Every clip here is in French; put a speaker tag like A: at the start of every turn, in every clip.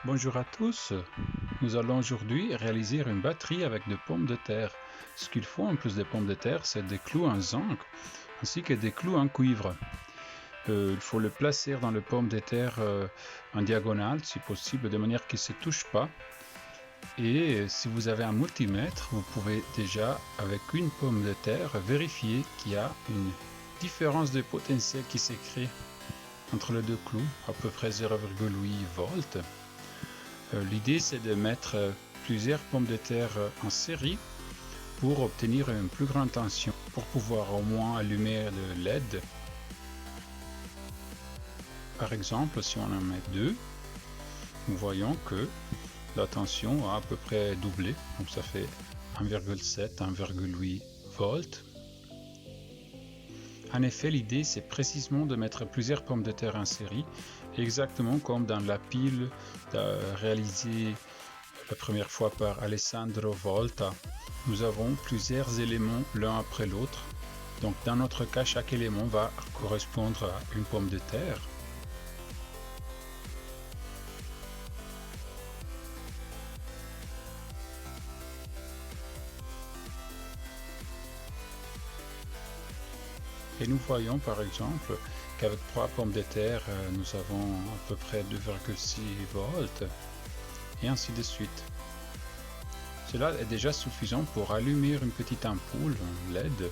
A: Bonjour à tous, nous allons aujourd'hui réaliser une batterie avec des pommes de terre. Ce qu'il faut en plus des pommes de terre, c'est des clous en zinc ainsi que des clous en cuivre. Il faut les placer dans les pommes de terre en diagonale si possible, de manière qu'ils ne se touchent pas. Et si vous avez un multimètre, vous pouvez déjà avec une pomme de terre vérifier qu'il y a une différence de potentiel qui s'écrit entre les deux clous, à peu près 0,8 volts. L'idée c'est de mettre plusieurs pommes de terre en série pour obtenir une plus grande tension, pour pouvoir au moins allumer le LED. Par exemple, si on en met deux, nous voyons que la tension a à peu près doublé, donc ça fait 1,7, 1,8 volts. En effet, l'idée c'est précisément de mettre plusieurs pommes de terre en série, exactement comme dans la pile réalisée la première fois par Alessandro Volta. Nous avons plusieurs éléments l'un après l'autre. Donc dans notre cas, chaque élément va correspondre à une pomme de terre. Et nous voyons par exemple qu'avec 3 pommes de terre, nous avons à peu près 2,6 volts, et ainsi de suite. Cela est déjà suffisant pour allumer une petite ampoule LED.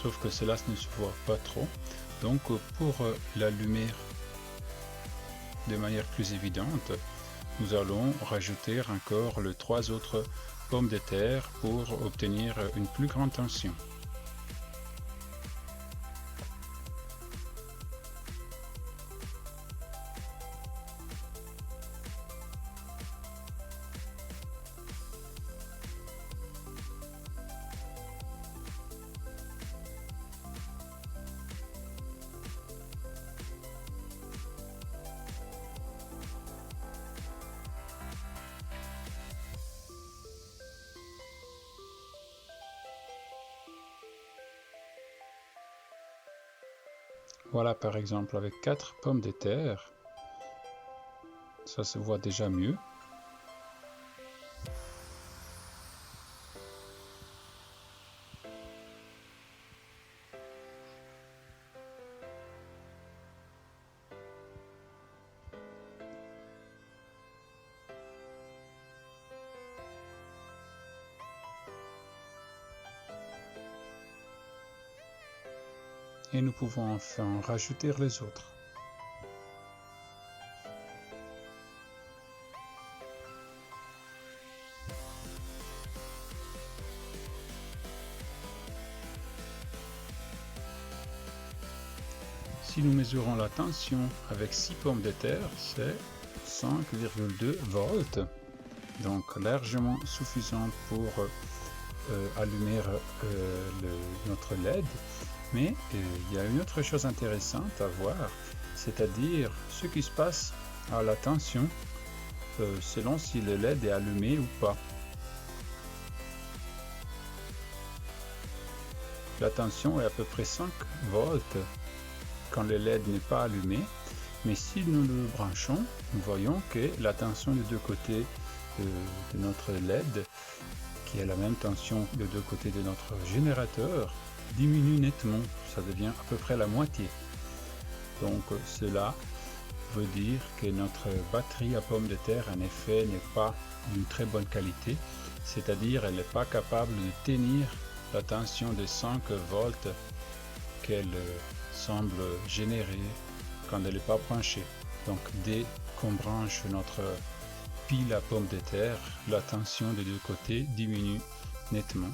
A: Sauf que cela ne se voit pas trop. Donc pour l'allumer de manière plus évidente, nous allons rajouter encore les 3 autres pommes de terre pour obtenir une plus grande tension. Voilà par exemple avec 4 pommes de terre, ça se voit déjà mieux. Et nous pouvons enfin rajouter les autres. Si nous mesurons la tension avec 6 pommes de terre, c'est 5,2 volts, donc largement suffisant pour allumer notre LED. Mais il y a une autre chose intéressante à voir, c'est-à-dire ce qui se passe à la tension selon si le LED est allumé ou pas. La tension est à peu près 5 volts quand le LED n'est pas allumé, mais si nous le branchons, nous voyons que la tension des deux côtés de notre LED, qui est la même tension des deux côtés de notre générateur, diminue nettement, ça devient à peu près la moitié. Donc cela veut dire que notre batterie à pommes de terre en effet n'est pas d'une très bonne qualité, c'est-à-dire elle n'est pas capable de tenir la tension de 5 volts qu'elle semble générer quand elle n'est pas branchée. Donc dès qu'on branche notre pile à pommes de terre, la tension des deux côtés diminue nettement.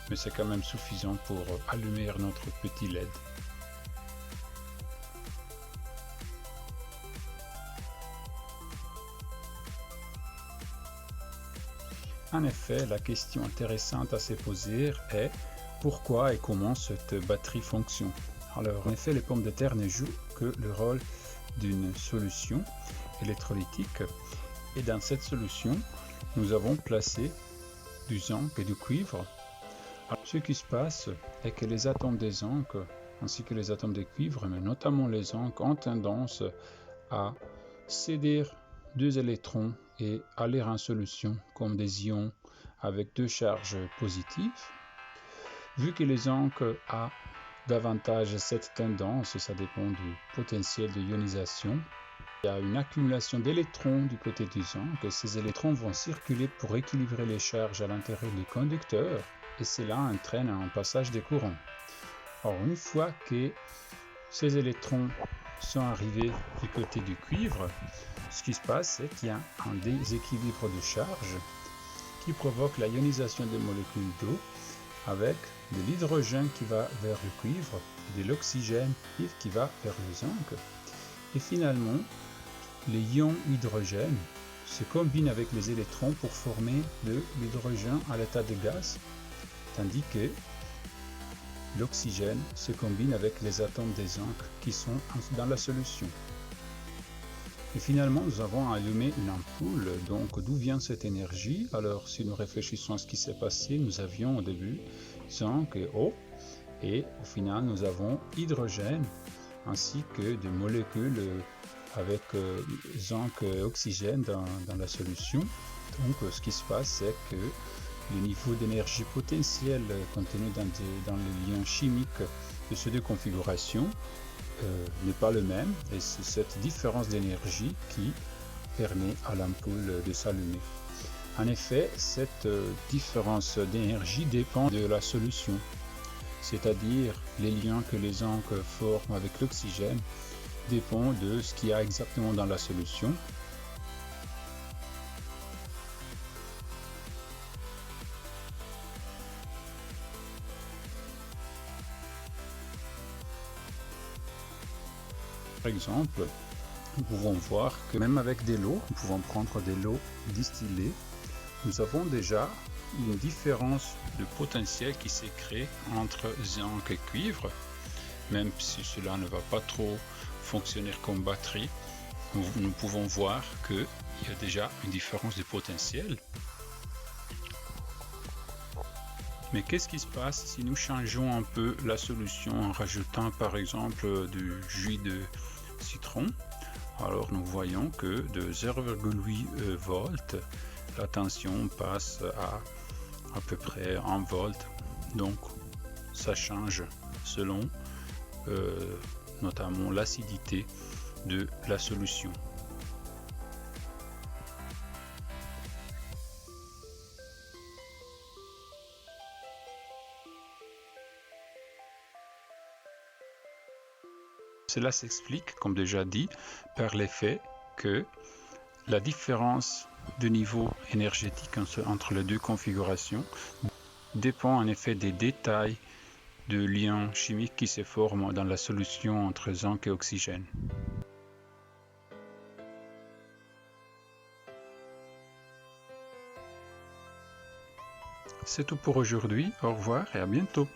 A: Mais c'est quand même suffisant pour allumer notre petit LED. En effet, la question intéressante à se poser est pourquoi et comment cette batterie fonctionne. Alors, en effet, les pommes de terre ne jouent que le rôle d'une solution électrolytique. Et dans cette solution, nous avons placé du zinc et du cuivre. Alors, ce qui se passe est que les atomes des zinc ainsi que les atomes de cuivre, mais notamment les zinc, ont tendance à céder 2 électrons et aller en solution comme des ions avec 2 charges positives. Vu que les zinc a davantage cette tendance, ça dépend du potentiel de ionisation, il y a une accumulation d'électrons du côté du zinc et ces électrons vont circuler pour équilibrer les charges à l'intérieur du conducteur et cela entraîne un passage des courants. Alors une fois que ces électrons sont arrivés du côté du cuivre, ce qui se passe c'est qu'il y a un déséquilibre de charge qui provoque la ionisation des molécules d'eau avec de l'hydrogène qui va vers le cuivre et de l'oxygène qui va vers le zinc. Et finalement, les ions hydrogène se combinent avec les électrons pour former de l'hydrogène à l'état de gaz, tandis que l'oxygène se combine avec les atomes des zinc qui sont dans la solution. Et finalement, nous avons allumé une ampoule. Donc, d'où vient cette énergie? Alors, si nous réfléchissons à ce qui s'est passé, nous avions au début zinc et eau, et au final, nous avons hydrogène ainsi que des molécules avec zinc et oxygène dans la solution. Donc, ce qui se passe, c'est que le niveau d'énergie potentielle contenu dans les liens chimiques de ces deux configurations n'est pas le même, et c'est cette différence d'énergie qui permet à l'ampoule de s'allumer. En effet, cette différence d'énergie dépend de la solution, c'est-à-dire les liens que les zinc forment avec l'oxygène dépend de ce qu'il y a exactement dans la solution. Par exemple, nous pouvons voir que même avec de l'eau, nous pouvons prendre de l'eau distillée, nous avons déjà une différence de potentiel qui s'est créée entre zinc et cuivre. Même si cela ne va pas trop fonctionner comme batterie, nous pouvons voir qu'il y a déjà une différence de potentiel. Mais qu'est-ce qui se passe si nous changeons un peu la solution en rajoutant par exemple du jus de citron? Alors nous voyons que de 0,8 volts, la tension passe à peu près 1 volt. Donc ça change selon notamment l'acidité de la solution. Cela s'explique, comme déjà dit, par l'effet que la différence de niveau énergétique entre les deux configurations dépend en effet des détails de liens chimiques qui se forment dans la solution entre zinc et oxygène. C'est tout pour aujourd'hui, au revoir et à bientôt.